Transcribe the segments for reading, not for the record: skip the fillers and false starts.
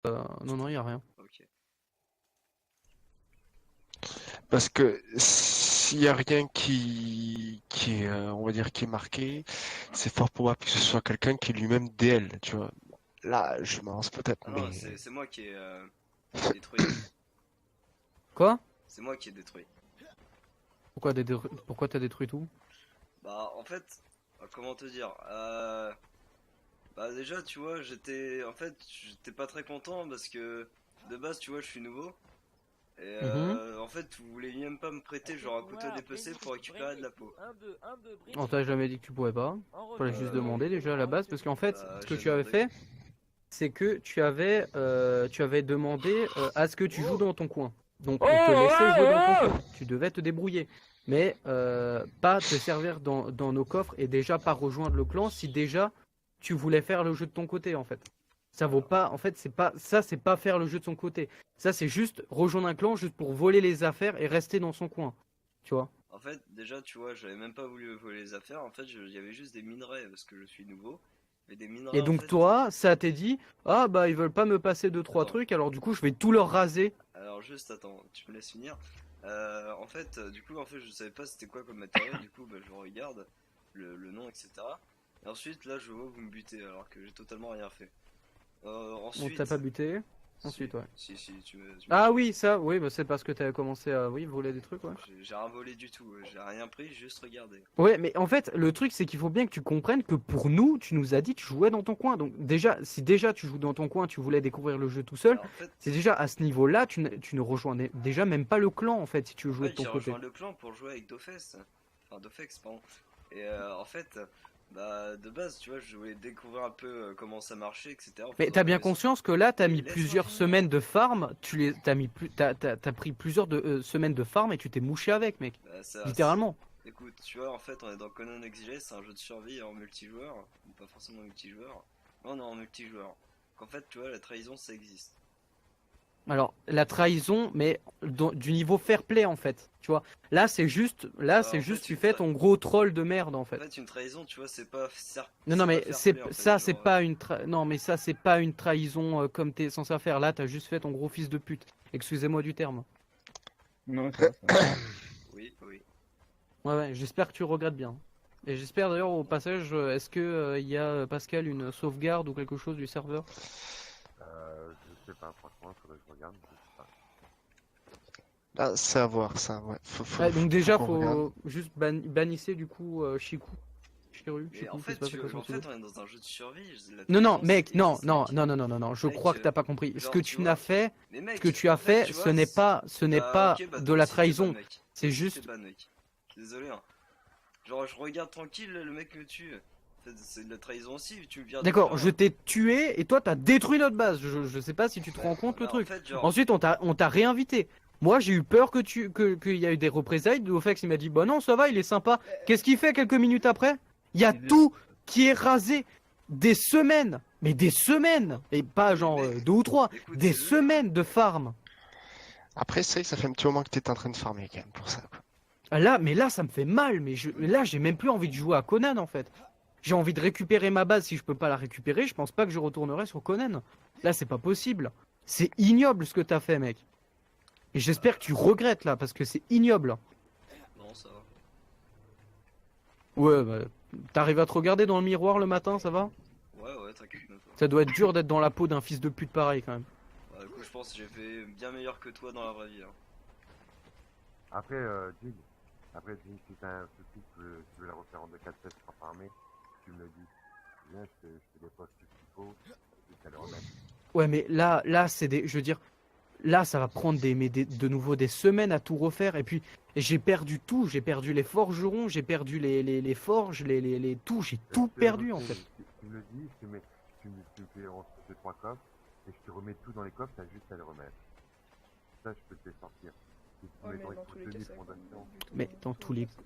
Non, y a rien. Ok. Parce que s'il y a rien qui est, on va dire, qui est marqué, c'est fort probable que ce soit quelqu'un qui est lui-même DL, tu vois. Là, je m'avance peut-être, Ah non, mais c'est moi qui ai détruit. Quoi? C'est moi qui ai détruit. Pourquoi t'as détruit tout? Bah, en fait, comment te dire bah, déjà, tu vois, j'étais pas très content parce que de base, tu vois, je suis nouveau. Et Mhm. en fait, vous voulez même pas me prêter genre un couteau dépecé pour récupérer de la peau. On t'a jamais dit que tu pouvais pas. Fallait juste demander déjà à la base, parce qu'en fait, Bah, ce que j'ai tu avais demandé. fait, c'est que tu avais demandé à ce que tu joues dans ton coin. Donc on te laissait jouer dans ton coin. Tu devais te débrouiller. Mais pas te servir dans nos coffres et déjà pas rejoindre le clan si déjà tu voulais faire le jeu de ton côté en fait. Ça vaut pas, en fait, c'est pas faire le jeu de son côté. Ça, c'est juste rejoindre un clan juste pour voler les affaires et rester dans son coin. Tu vois? En fait, déjà, tu vois, j'avais même pas voulu voler les affaires. En fait, il y avait juste des minerais parce que je suis nouveau. Mais des minerais, Et en donc fait. toi, ça t'est dit, ah bah ils veulent pas me passer deux trois Attends, trucs, alors du coup je vais tout leur raser. alors juste attends, tu me laisses finir. En fait, du coup, en fait, je savais pas c'était quoi comme matériel. Du coup, bah, je regarde le nom, etc. Et ensuite, là, je vois que vous me butez alors que j'ai totalement rien fait. On t'a Ensuite, pas buté. si, Ensuite, ouais. si, tu m'as Ah tué. oui, ça, oui, bah c'est parce que t'avais commencé à, oui, voler des trucs, ouais. J'ai rien volé du tout, j'ai rien pris, j'ai juste regardé. Ouais, mais en fait, le truc, c'est qu'il faut bien que tu comprennes que pour nous, tu nous as dit que tu jouais dans ton coin. Donc déjà, si déjà tu joues dans ton coin, tu voulais découvrir le jeu tout seul, Alors, en fait, c'est déjà à ce niveau-là, tu ne rejoignais déjà même pas le clan, en fait, si tu veux jouer de ton j'ai côté. rejoint le clan pour jouer avec Dofes. Enfin, Dofex, pardon. Et en fait, bah, de base, tu vois, je voulais découvrir un peu comment ça marchait, etc. Enfin, Mais t'as bien sur- conscience que là, t'as Mais mis laisse-moi plusieurs finir. semaines de farm, t'as pris plusieurs semaines de farm et tu t'es mouché avec, mec. Bah, Littéralement. écoute, tu vois, en fait, on est dans Conan Exilé, c'est un jeu de survie en multijoueur, ou pas forcément multijoueur. Non, on est en multijoueur. Donc, en fait, tu vois, la trahison, ça existe. Alors, la trahison, mais du niveau fair play, en fait. Tu vois, là, c'est En juste, fait, tu fais ton gros troll de merde, en fait. une trahison, tu vois, Non, non, mais fair play, en fait. ça, c'est pas non, mais ça, c'est pas une trahison comme t'es censé faire. Là, t'as juste fait ton gros fils de pute. Excusez-moi du terme. Non, ça va, ça va. Oui, oui. Ouais, ouais, j'espère que tu regrettes bien. Et j'espère d'ailleurs au passage, est-ce que il y a Pascal une sauvegarde ou quelque chose du serveur? Je sais pas, franchement, faudrait que je regarde, je sais pas. là, c'est à voir, ça, ouais. Ouais, donc Faut déjà, qu'on regarde. faut juste bannissez du coup Shiku. Mais en Shiku, je sais fait, pas c'est quoi son en pseudo. fait, on est dans un jeu de survie, la Non, non, trahison, ça mec, non, existe, non, mec. non, non, non, non, non, je Mec, crois que t'as pas compris. Ce genre, que tu tu n'as vois. fait, Mais ce que mec, tu as en fait, fait, tu vois, ce n'est bah pas ok, bah de toi la aussi t'es ban, trahison. mec. Toi C'est aussi t'es juste. ban, mec. Désolé, hein. Genre, je regarde tranquille, le mec me tue. En fait, c'est de la trahison aussi, tu viens de D'accord, faire. je t'ai tué et toi t'as détruit notre base. Je sais pas si tu te rends compte le Bah, en truc. fait, genre. Ensuite, on t'a réinvité. Moi, j'ai eu peur qu'il y a eu des représailles. Dofex, il m'a dit, bah non, ça va, il est sympa. Qu'est-ce qu'il fait quelques minutes après? Il y a tout qui est rasé. Des semaines, mais des semaines, et pas Mais genre mec, deux ou trois, écoute, des c'est le jeu. semaines de farm. Après, c'est vrai que ça fait un petit moment que t'es en train de farmer, quand même, pour ça, quoi. Là, mais là, ça me fait mal. Là, j'ai même plus envie de jouer à Conan en fait. J'ai envie de récupérer ma base. Si je peux pas la récupérer, je pense pas que je retournerai sur Conan. Là, c'est pas possible. C'est ignoble ce que t'as fait, mec. Et j'espère que tu regrettes là, parce que c'est ignoble. Non, ça va. Ouais, bah, t'arrives à te regarder dans le miroir le matin, ça va? Ouais, ouais, t'inquiète même pas. Ça doit être dur d'être dans la peau d'un fils de pute pareil quand même. Bah, du coup, je pense que j'ai fait bien meilleur que toi dans la vraie vie. Hein. Après, Jig, si t'as un souci, tu veux la refaire en 2-4 tests pour farmer, tu me le dis. Viens, je te dépose tout ce qu'il faut, et t'as le remettre. Ouais, mais là, c'est des, je veux dire, là, ça va prendre de nouveau des semaines à tout refaire. Et puis, j'ai perdu tout. J'ai perdu les forgerons, j'ai perdu les forges, tout. J'ai tout perdu en fait. Tu me le dis, tu me fais en 2-3 coffres, et je te remets tout dans les coffres, t'as juste à le remettre. Ça, je peux te les sortir. Si tu Ouais, mets mais dans dans tous les cas, les ça va pas fondations. du tout.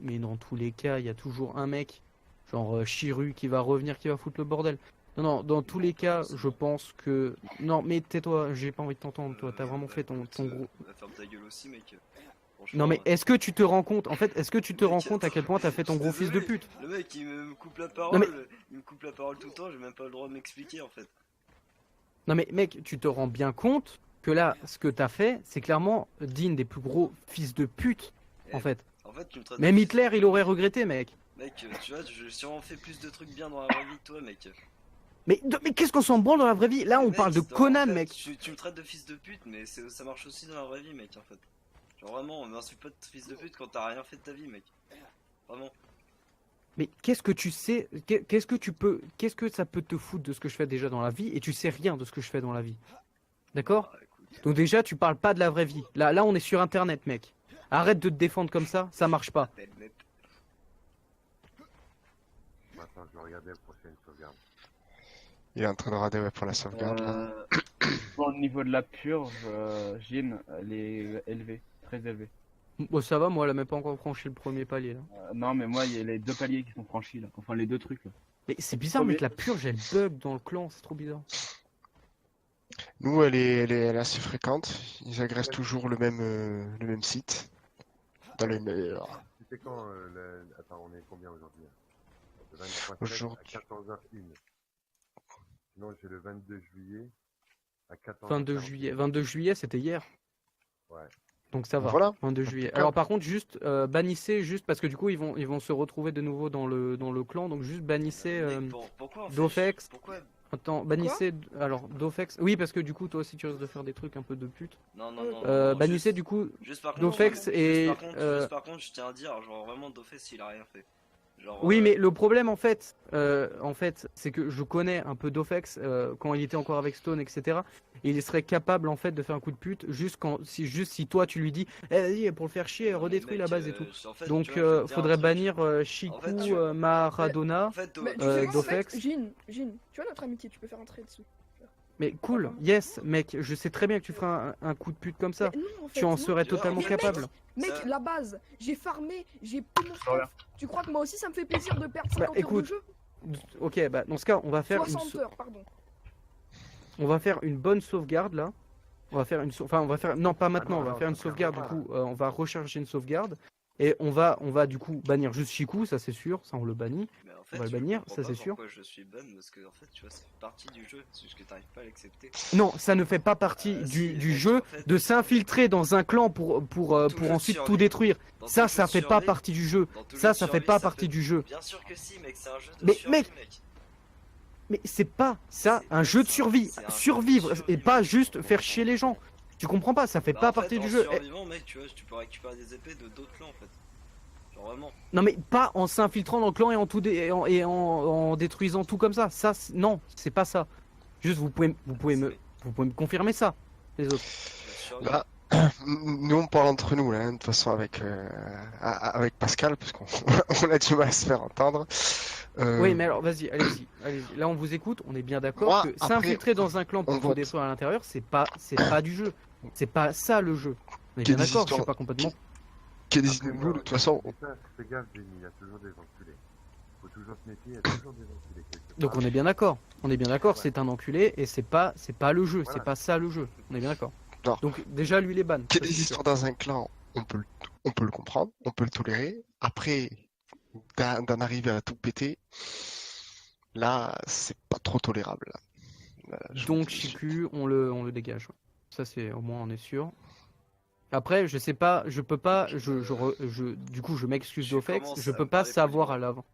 Mais dans tous les cas, il y a toujours un mec, genre Chiru, qui va revenir, qui va foutre le bordel. Non, non, dans tous les cas, je pense que. Non, mais tais-toi, j'ai pas envie de t'entendre, toi. T'as vraiment fait ton gros. Va ferme ta gueule aussi, mec. Non, mais Franchement. est-ce que tu te rends compte, en fait, est-ce que tu te rends Mec, compte à quel point t'as fait je ton suis gros fils de désolé, pute? le mec il me coupe la Non, mais parole, il me coupe la parole tout le temps, j'ai même pas le droit de m'expliquer en fait. Non mais mec, tu te rends bien compte que là, ce que t'as fait, c'est clairement digne des plus gros fils de pute, en Eh, fait. En fait, tu me traites Même de- Hitler, il aurait regretté, mec. Mec, tu vois, j'ai sûrement fait plus de trucs bien dans la vraie vie que toi, mec. Mais qu'est-ce qu'on s'en branle dans la vraie vie? Là, Mais on mec, parle de en Conan, fait, mec. tu me traites de fils de pute, mais ça marche aussi dans la vraie vie, mec, en fait. Genre vraiment, on m'insulte pas de fils de pute quand t'as rien fait de ta vie, mec. Vraiment. Mais qu'est-ce que tu sais? Qu'est-ce que ça peut te foutre de ce que je fais déjà dans la vie? Et tu sais rien de ce que je fais dans la vie. D'accord? Ah, écoute. Donc déjà, tu parles pas de la vraie vie. Là, on est sur Internet, mec. Arrête de te défendre comme ça marche pas. Net. Maintenant, je vais regarder la prochaine sauvegarde. Il est en train de regarder ouais, pour la sauvegarde. Là. Bon, au niveau de la purge, Jin, elle est élevée, très élevée. Bon, ça va, moi, elle a même pas encore franchi le premier palier, là. Non, mais moi, il y a les 2 paliers qui sont franchis là. Enfin, les 2 trucs là. Mais c'est bizarre, mec, la purge, elle bug dans le clan, c'est trop bizarre. Nous, elle est assez fréquente. Ils agressent toujours le même site. Dans les meilleurs. C'était quand Attends, on est combien aujourd'hui? Le 23 Aujourd'hui. à 14h01. Sinon, j'ai le 22 juillet à 14h. 22 juillet, c'était hier. Ouais. Donc ça va, Voilà. 22 juillet. Impeccable. Alors par contre, juste bannissez, juste parce que du coup, ils vont se retrouver de nouveau dans le clan, donc juste bannissez Mec, pourquoi en fait, Dofex. Pourquoi? Attends, bannissez. Alors, Dofex. Oui, parce que du coup, toi aussi, tu risques de faire des trucs un peu de pute. Non, non, non. Bannissez juste, du coup. juste par contre, Dofex et, juste par contre, je tiens à dire, genre vraiment, Dofex, il a rien fait. Genre, Oui, mais le problème en fait, c'est que je connais un peu Dofex quand il était encore avec Stone, etc. Et il serait capable en fait de faire un coup de pute juste si toi tu lui dis, vas-y pour le faire chier, non, mais redétruis mec, la base et tout. en fait, Donc tu vois, je vais te dire un faudrait truc. bannir Shiku, En fait, Maradona. En fait, Mais tu Euh, sais quoi, en fait, Dofex. Jin, tu vois notre amitié, tu peux faire un trait dessus. Mais cool, yes, mec, je sais très bien que tu feras un coup de pute comme ça. Mais non, en fait, Tu en non. serais Tu vois, totalement mais capable. Mec, Ça- la base, j'ai farmé, j'ai pris mon Voilà. stuff. Tu crois que moi aussi ça me fait plaisir de perdre 50 Bah, heures de écoute, jeu? Ok, bah dans ce cas, on va faire 60 heures, pardon. on va faire une bonne sauvegarde là. On va faire enfin on va faire non pas maintenant, non, on va non, faire une sauvegarde sauvegarde du pas, coup, on va recharger une sauvegarde et on va du coup bannir juste Shiku, ça c'est sûr, ça on le bannit. Mais en fait, On va le je bannir, comprends ça, pas c'est sûr. pourquoi je suis ban, parce que en fait, tu vois, c'est partie du jeu, c'est juste que t'arrives pas à l'accepter. Non, ça ne fait pas partie du Si, du mec, jeu en fait, de s'infiltrer dans un clan pour jeu ensuite de tout survie. détruire. Dans Ça tout jeu de fait pas survie- partie du jeu. dans tout jeu Ça de fait survie, pas ça partie fait- du jeu. Bien sûr que si, mec, c'est un jeu de Mais, survie, mec, mec. Mais c'est pas ça C'est- un jeu de c'est- survie, c'est un jeu de survivre et survie, pas mec. juste faire chier les gens. Tu comprends pas, ça fait Bah, pas en fait, partie du en jeu. survivant, mec, tu vois, tu peux récupérer des épées de d'autres clans, en fait. Genre vraiment. Non mais pas en s'infiltrant dans le clan et en détruisant tout comme ça. Non, c'est pas ça. Juste vous pouvez me confirmer ça, les autres. La survie. Là, nous on parle entre nous là, hein, de toute façon avec Pascal, parce qu'on on a du mal à se faire entendre. Oui, mais alors vas-y, allez-y. Là on vous écoute, on est bien d'accord Moi, que après, s'infiltrer dans un clan pour on tout vote. détruire à l'intérieur, c'est pas du jeu. C'est pas ça le jeu. On est Qu'il y bien ait des d'accord, je suis histoires- pas complètement. Qu'il y ait des Après, nous, de toute façon, mais ça, fais gaffe, Jenny, il y a toujours des enculés. Faut toujours se méfier, il y a toujours des enculés quelque Donc part. on est bien d'accord. On est bien d'accord, Ouais. c'est un enculé et c'est pas le jeu, Voilà. c'est pas ça le jeu. On est bien d'accord. Non. Donc déjà lui les bannes. qu'il y ait ça, des c'est sûr. histoires dans un clan, on peut le comprendre, on peut le tolérer. Après, d'en arriver à tout péter, là, c'est pas trop tolérable. Je vous Donc dis- Shiku, on le dégage. Ça c'est au moins on est sûr. Après, je sais pas, je peux pas, du coup je m'excuse Tu d'Ofex, commences je à peux me pas parler savoir poliment. à l'avant.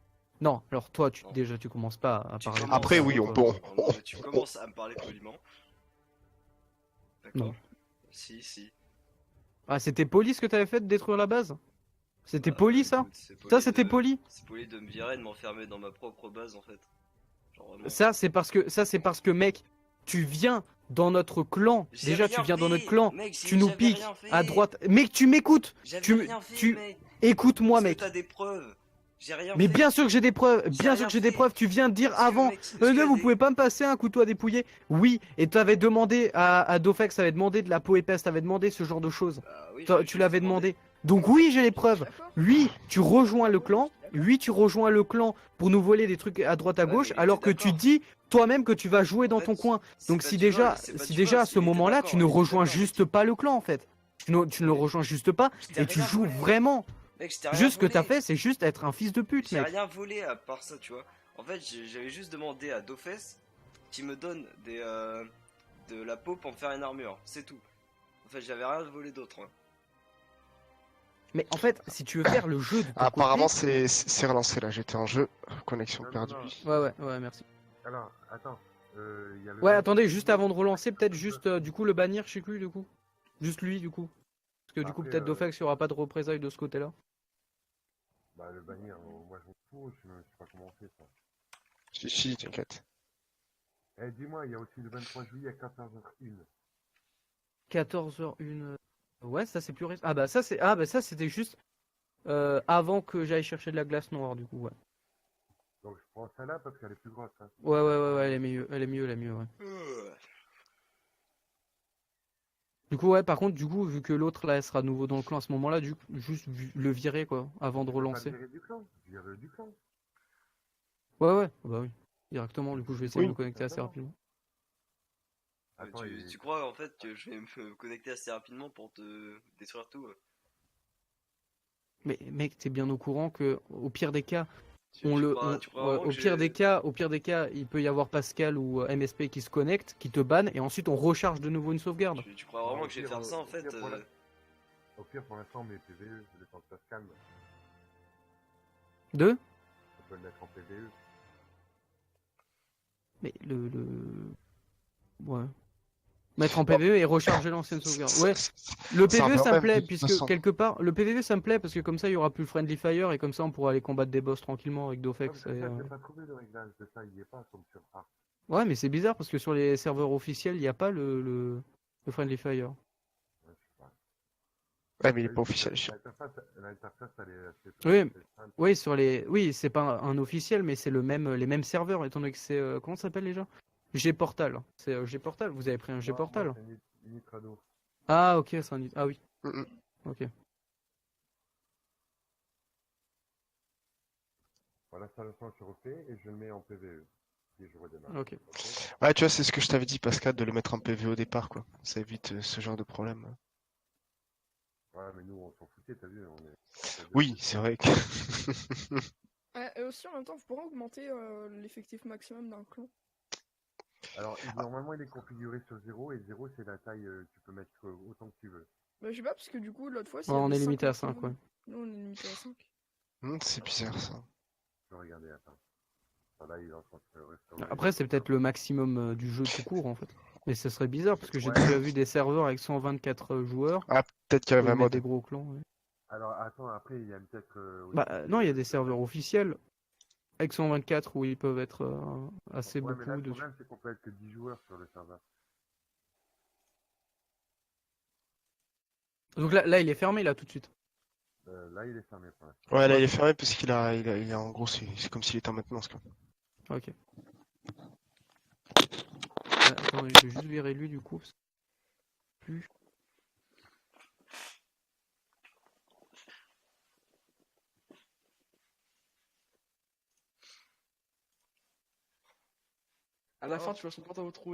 Non, alors toi Non. déjà tu commences pas à Tu parler. commences Après, à- oui, toi. bon. Non, mais tu commences à me parler poliment. D'accord. Non. Si. Ah c'était poli ce que t'avais fait de détruire la base? C'était poli ça? Écoute, c'est Ça c'était de- poli? C'est poli de me virer, de m'enfermer dans ma propre base en fait. Genre vraiment. Ça c'est parce que mec, tu viens dans notre clan. J'ai Déjà rien tu viens dans fait, notre clan. mec, Tu nous j'avais piques rien fait. à droite. Mec, tu m'écoutes. J'avais tu- rien fait, tu- mec. Écoute-moi Est-ce que mec. T'as des preuves. J'ai rien Mais fait. bien sûr que j'ai des preuves. J'ai Bien sûr rien que j'ai des fait. preuves. Tu viens de dire Est-ce que, avant. mec, est-ce qu'il y a Vous des- pouvez pas me passer un couteau à dépouiller? Oui, et t'avais demandé à Dofex, t'avais demandé de la peau épaisse, t'avais demandé ce genre de choses. Bah oui, Tu l'avais demandé. Donc oui, j'ai les preuves. D'accord? Oui, tu rejoins le clan. Oui, tu rejoins le clan pour nous voler des trucs à droite à Ouais, gauche, mais alors que d'accord. tu dis toi-même que tu vas jouer dans En fait, ton coin. c'est Donc pas si du déjà, vol, c'est pas si du déjà vol, à ce il était moment-là, d'accord, tu ne il était rejoins d'accord. juste pas le clan en fait. Tu ne le rejoins juste pas Je t'ai et tu rien joues volé. vraiment. Mec, je t'ai rien Juste ce que t'as volé. fait, c'est juste être un fils de pute, J'ai mec. rien volé à part ça, tu vois. En fait, j'avais juste demandé à Dofes qui me donne de la peau pour me faire une armure, c'est tout. En fait, j'avais rien volé d'autre. Hein. Mais en fait, si tu veux faire le jeu de ton Apparemment, côté... c'est relancé là. J'étais en jeu. Connexion Non, perdue. non. Ouais, merci. Alors, attends. Y a le Ouais, mec attendez, qui juste dit- avant de relancer, peut-être juste du coup le bannir chez lui, du coup. Juste lui, du coup. Parce que du coup, Après, peut-être Dofex, il n'y aura pas de représailles de ce côté-là. Bah, le bannir, moi je m'en fous, je sais pas comment on fait ça. Si, t'inquiète. Eh, dis-moi, il y a aussi le 23 juillet à 14h01. 14h01. Ouais, ça c'est plus récent. Ah bah ça c'était juste avant que j'aille chercher de la glace noire, du coup, ouais. Donc je prends celle-là parce qu'elle est plus grosse. Hein. Ouais, elle est mieux, ouais. Du coup, ouais, par contre, du coup, vu que l'autre là, elle sera nouveau dans le clan à ce moment-là, juste le virer quoi, avant de Je peux pas relancer. le virer du clan, virer du clan. Ouais, bah oui. Directement, du coup, je vais essayer de Oui. me connecter assez rapidement. Attends, Tu crois en fait que je vais me connecter assez rapidement pour te détruire tout Mais mec, t'es bien au courant que au pire des cas, tu crois vraiment au que pire des cas, il peut y avoir Pascal ou MSP qui se connectent, qui te bannent, et ensuite on recharge de nouveau une sauvegarde. tu crois vraiment Au que je vais pire, faire ça en au fait pire, Au pire, pour l'instant, mes PVE, le temps que ça se calme, Deux? on peut le mettre en PVE. Mais ouais. Mettre en PVE et recharger l'ancienne sauvegarde. Ouais, le ça PVE revient ça au me même, plaît, de toute puisque façon. quelque part, le PVE ça me plaît, parce que comme ça il y aura plus le Friendly Fire, et comme ça on pourra aller combattre des boss tranquillement avec Ouais, Dofex. mais Et, ça, j'ai pas trouvé le réglage de ça, il y est pas comme sur Arc. Ouais, mais c'est bizarre, parce que sur les serveurs officiels, il n'y a pas le Friendly Fire. Ouais, je sais pas. Ouais, mais il est Oui, pas officiel. L'interface, elle est assez Oui, assez simple. oui, c'est pas un officiel, mais c'est les mêmes serveurs, étant donné que c'est, comment ça s'appelle déjà? G-Portal. C'est G-Portal, vous avez pris un Moi, G-Portal. c'est Nitrado. Ah, ok, ah oui, Mm, mm. ok. Voilà, ça le sens, je refais et je le mets en PVE. Et je redémarre. Ok. Ok. Ouais, tu vois, c'est ce que je t'avais dit, Pascal, de le mettre en PV au départ, quoi. Ça évite ce genre de problème. Ouais, mais nous, on s'en foutait, t'as vu, on est... Oui, c'est vrai que. Et aussi, en même temps, vous pourrez augmenter l'effectif maximum d'un clan. Alors, normalement, il est configuré sur 0, et 0, c'est la taille, tu peux mettre autant que tu veux. Bah, je sais pas, parce que du coup, l'autre fois, Ouais, on est limité à 5, ouais. Nous, on est limité à 5. C'est bizarre, ça. Je vais regarder, attends. Là, il est en train de se restaurer. Après, c'est peut-être le maximum du jeu tout court, en fait. Mais ce serait bizarre, parce que j'ai Ouais. déjà vu des serveurs avec 124 joueurs, Ah, peut-être qu'il y où avait ils un mettent mode. des gros clans, ouais. Alors, attends, après, il y a peut-être... Bah, aussi, non, il y a des serveurs officiels avec 124 où ils peuvent être assez Ouais, mais là, beaucoup le dessus. problème, c'est qu'on peut être que 10 joueurs sur le serveur. Donc là, il est fermé, là, tout de suite. Là, il est fermé pour l'instant. Ouais, là, il est fermé parce il a en gros, c'est comme s'il était en maintenance, quoi. Ok. Attends, je vais juste virer lui, du coup. Parce que plus... À la fin, tu vas son compte à vous trouver.